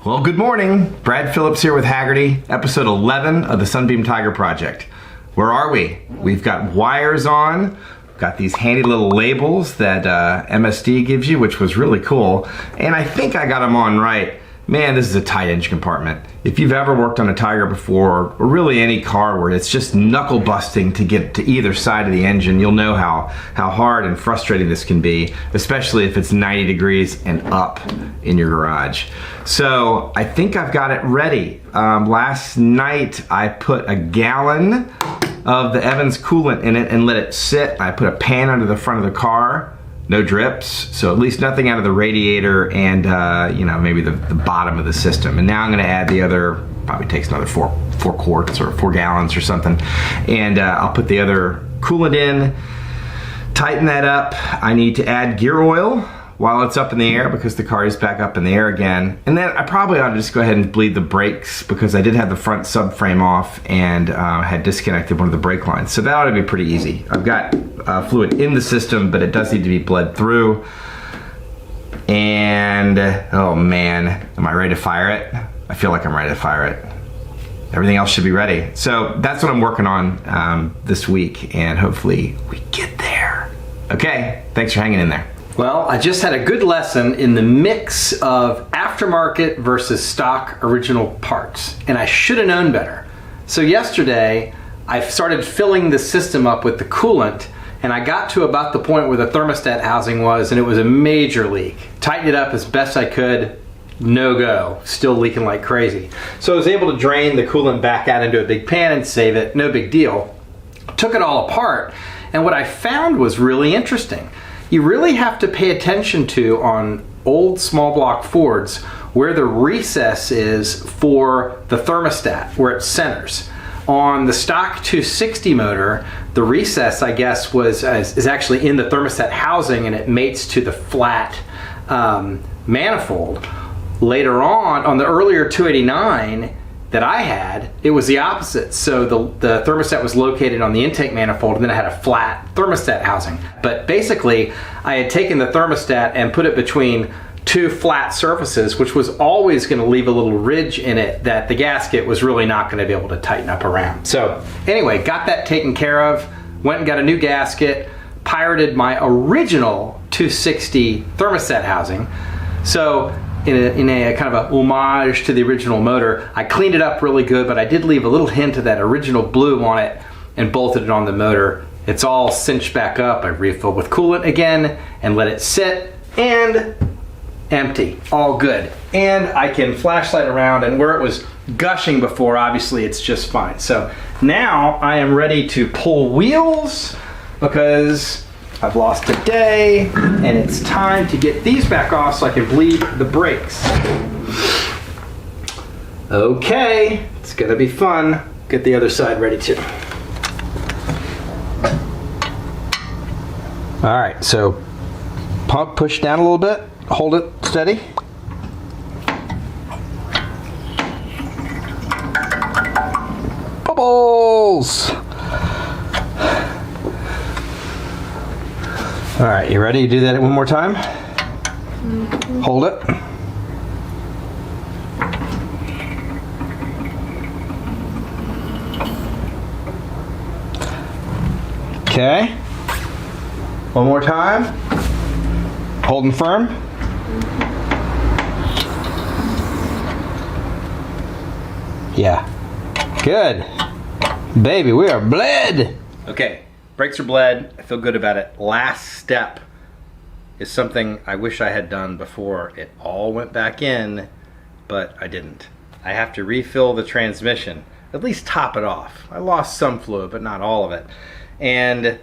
Well, good morning. Brad Phillips here with Hagerty, episode 11 of the Sunbeam Tiger project. Where are we? We've got wires on, got these handy little labels that MSD gives you, which was really cool. And I think I got them on right. Man, this is a tight engine compartment. If you've ever worked on a Tiger before, or really any car where it's just knuckle busting to get to either side of the engine, you'll know how hard and frustrating this can be, especially if it's 90 degrees and up in your garage. So I think I've got it ready. Last night I put a gallon of the Evans coolant in it and let it sit. I put a pan under the front of the car. No drips, so at least nothing out of the radiator and maybe the bottom of the system. And now I'm gonna add the other, probably takes another four quarts or 4 gallons or something. And I'll put the other coolant in, tighten that up. I need to add gear oil while it's up in the air because the car is back up in the air again. And then I probably ought to just go ahead and bleed the brakes because I did have the front subframe off and had disconnected one of the brake lines. So that ought to be pretty easy. I've got fluid in the system, but it does need to be bled through. And, oh man, am I ready to fire it? I feel like I'm ready to fire it. Everything else should be ready. So that's what I'm working on this week, and hopefully we get there. Okay, thanks for hanging in there. Well, I just had a good lesson in the mix of aftermarket versus stock original parts, and I should have known better. So yesterday, I started filling the system up with the coolant, and I got to about the point where the thermostat housing was, and it was a major leak. Tightened it up as best I could, no go, still leaking like crazy. So I was able to drain the coolant back out into a big pan and save it, no big deal. Took it all apart, and what I found was really interesting. You really have to pay attention to, on old small block Fords, where the recess is for the thermostat, where it centers. On the stock 260 motor, the recess, I guess, is actually in the thermostat housing, and it mates to the flat manifold. Later on the earlier 289 that I had, it was the opposite. So the thermostat was located on the intake manifold, and then it had a flat thermostat housing. But basically, I had taken the thermostat and put it between two flat surfaces, which was always going to leave a little ridge in it that the gasket was really not going to be able to tighten up around. So anyway, got that taken care of, went and got a new gasket, pirated my original 260 thermostat housing. So in a kind of a homage to the original motor, I cleaned it up really good, but I did leave a little hint of that original blue on it and bolted it on the motor. It's all cinched back up. I refilled with coolant again and let it sit, and empty, all good. And I can flashlight around, and where it was gushing before, obviously it's just fine. So now I am ready to pull wheels because I've lost a day, and it's time to get these back off so I can bleed the brakes. Okay, it's gonna be fun. Get the other side ready too. All right, so pump, push down a little bit, hold it steady. Bubbles! All right, you ready to do that one more time? Mm-hmm. Hold it. Okay. One more time. Holding firm. Yeah. Good. Baby, we are bled. Okay. Brakes are bled. I feel good about it. Last step is something I wish I had done before it all went back in, but I didn't. I have to refill the transmission, at least top it off. I lost some fluid, but not all of it. And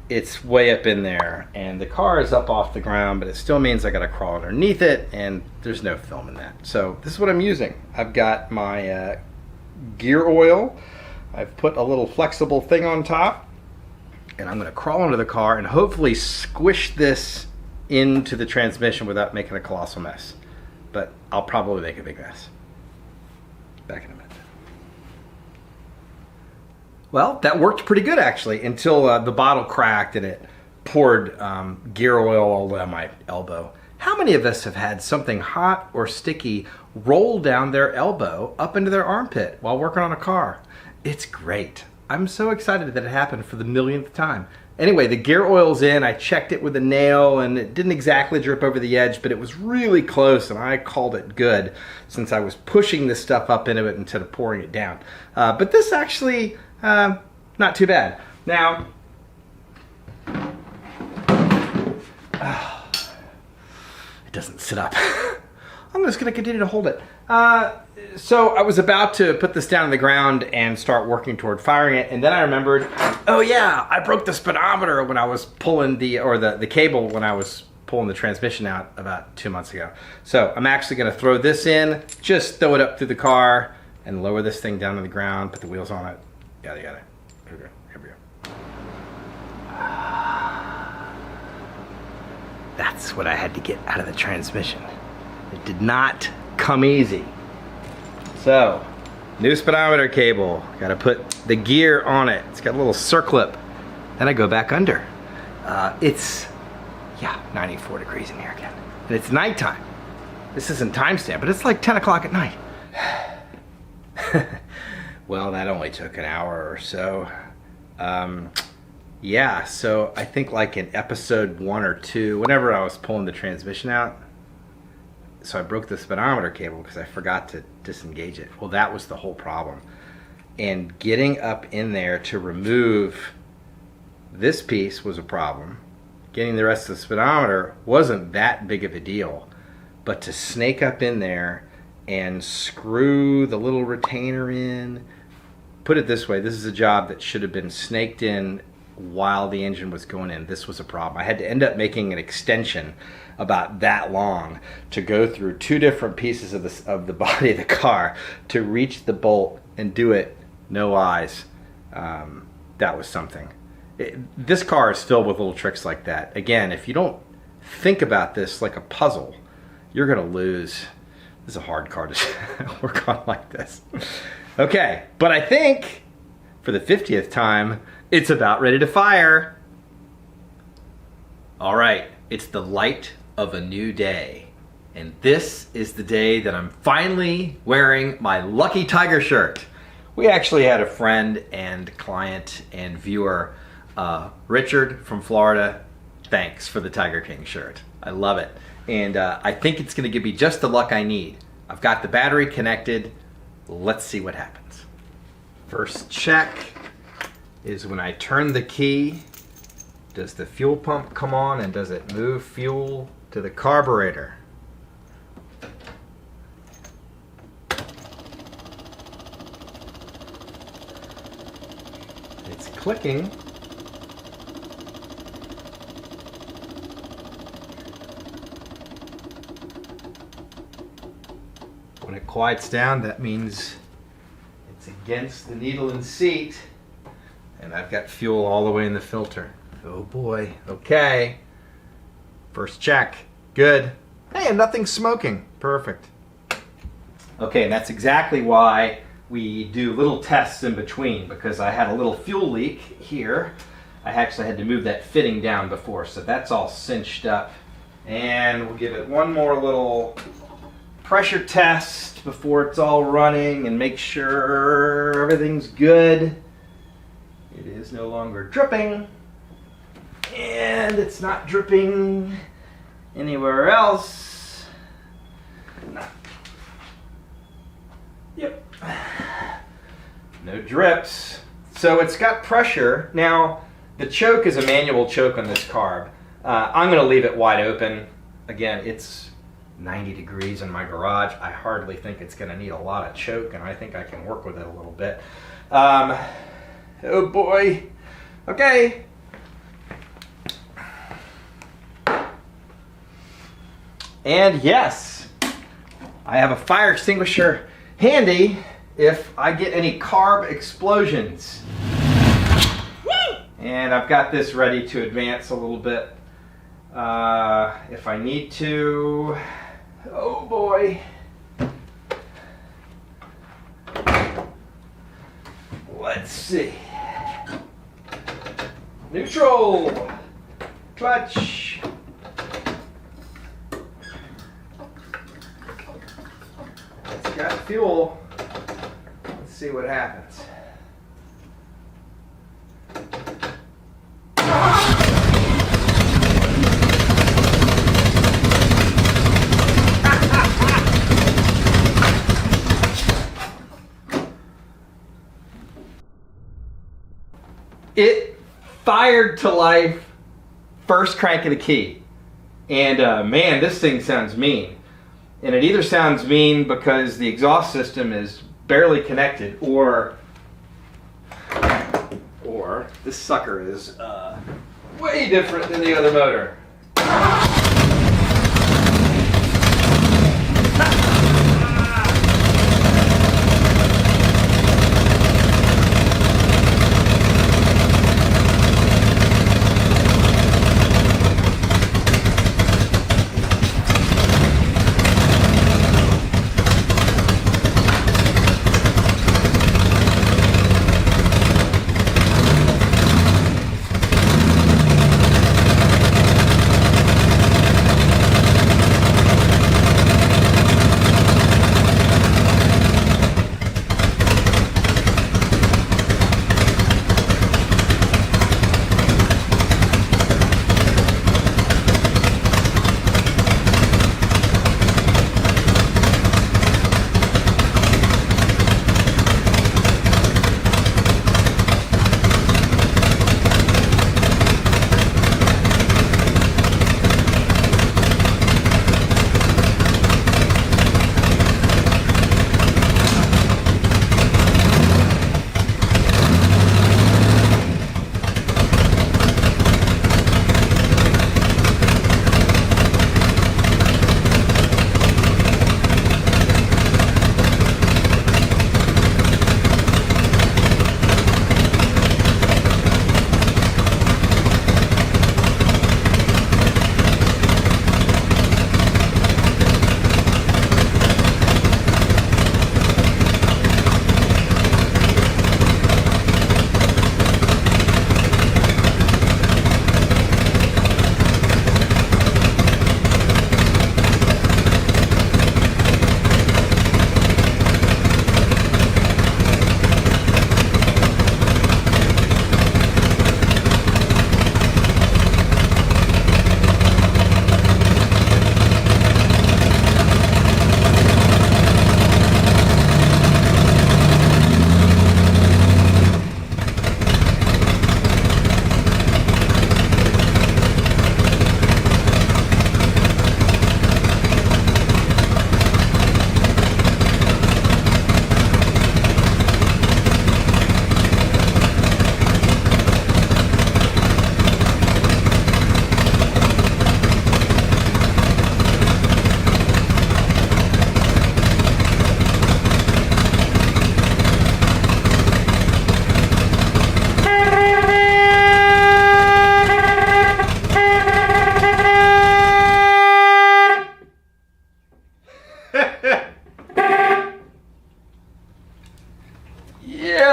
it's way up in there, and the car is up off the ground, but it still means I gotta crawl underneath it, and there's no film in that. So this is what I'm using. I've got my gear oil. I've put a little flexible thing on top, and I'm gonna crawl under the car and hopefully squish this into the transmission without making a colossal mess. But I'll probably make a big mess. Back in a minute. Well, that worked pretty good actually, until the bottle cracked and it poured gear oil all down my elbow. How many of us have had something hot or sticky roll down their elbow up into their armpit while working on a car? It's great. I'm so excited that it happened for the millionth time. Anyway, the gear oil's in. I checked it with a nail and it didn't exactly drip over the edge, but it was really close and I called it good since I was pushing this stuff up into it instead of pouring it down. But this actually, not too bad. Now, it doesn't sit up. I'm just going to continue to hold it. So I was about to put this down on the ground and start working toward firing it, and then I remembered, oh yeah, I broke the speedometer when I was pulling the cable when I was pulling the transmission out about 2 months ago. So I'm actually going to throw this in, just throw it up through the car, and lower this thing down to the ground, put the wheels on it, yada yada. Here we go. That's what I had to get out of the transmission. It did not come easy. So, new speedometer cable. Got to put the gear on it. It's got a little circlip. Then I go back under. It's 94 degrees in here again. And it's nighttime. This isn't timestamp, but it's like 10 o'clock at night. Well, that only took an hour or so. Yeah, so I think like in episode 1 or 2, whenever I was pulling the transmission out, so I broke the speedometer cable because I forgot to disengage it. Well, that was the whole problem. And getting up in there to remove this piece was a problem. Getting the rest of the speedometer wasn't that big of a deal. But to snake up in there and screw the little retainer in, put it this way, this is a job that should have been snaked in while the engine was going in. This was a problem. I had to end up making an extension about that long to go through 2 different pieces of the body of the car to reach the bolt and do it no eyes. That was something. This car is filled with little tricks like that. Again, if you don't think about this like a puzzle, you're gonna lose. This is a hard car to work on like this. Okay, but I think for the 50th time, it's about ready to fire. All right, it's the light of a new day. And this is the day that I'm finally wearing my Lucky Tiger shirt. We actually had a friend and client and viewer, Richard from Florida. Thanks for the Tiger King shirt. I love it. And I think it's gonna give me just the luck I need. I've got the battery connected. Let's see what happens. First check is when I turn the key, does the fuel pump come on and does it move fuel to the carburetor? It's clicking. When it quiets down, that means it's against the needle and seat. And I've got fuel all the way in the filter. Oh boy, okay. First check, good. Hey, and nothing's smoking, perfect. Okay, and that's exactly why we do little tests in between, because I had a little fuel leak here. I actually had to move that fitting down before, so that's all cinched up. And we'll give it one more little pressure test before it's all running and make sure everything's good. It is no longer dripping, and it's not dripping anywhere else. No. Yep. No drips. So it's got pressure. Now, the choke is a manual choke on this carb. I'm going to leave it wide open. Again, it's 90 degrees in my garage. I hardly think it's going to need a lot of choke, and I think I can work with it a little bit. Oh boy. Okay. And yes, I have a fire extinguisher handy if I get any carb explosions. And I've got this ready to advance a little bit if I need to. Oh boy. Let's see. Neutral. Clutch. got fuel. Let's see what happens. It fired to life first crank of the key. And man, this thing sounds mean. And it either sounds mean because the exhaust system is barely connected, or this sucker is way different than the other motor.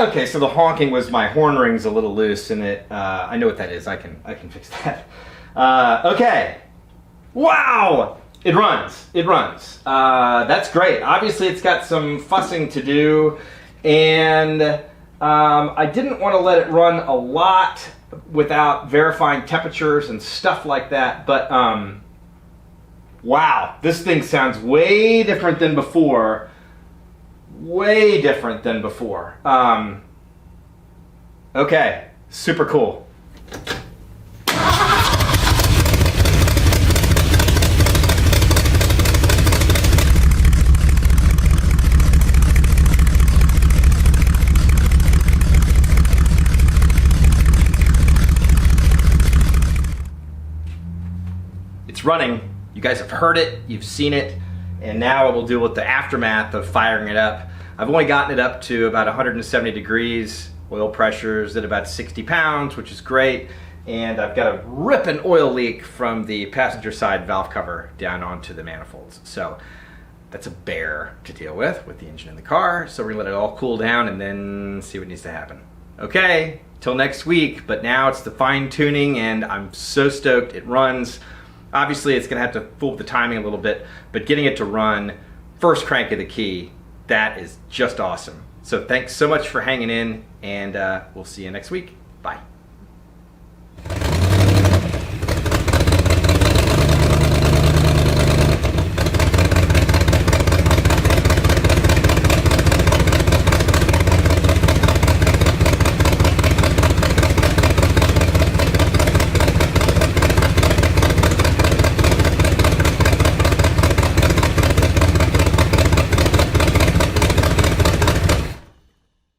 Okay, so the honking was my horn rings a little loose, and it. I know what that is. I can fix that. Okay. Wow! It runs. It runs. That's great. Obviously, it's got some fussing to do, and I didn't want to let it run a lot without verifying temperatures and stuff like that. But wow, this thing sounds way different than before. Way different than before. Okay, super cool. It's running. You guys have heard it, you've seen it, and now we'll deal with the aftermath of firing it up. I've only gotten it up to about 170 degrees, oil pressures at about 60 pounds, which is great, and I've got a ripping oil leak from the passenger side valve cover down onto the manifolds. So that's a bear to deal with the engine in the car, so we're gonna let it all cool down and then see what needs to happen. Okay, till next week, but now it's the fine tuning, and I'm so stoked it runs. Obviously, it's gonna have to fool with the timing a little bit, but getting it to run, first crank of the key, That is just awesome. So thanks so much for hanging in, and we'll see you next week. Bye.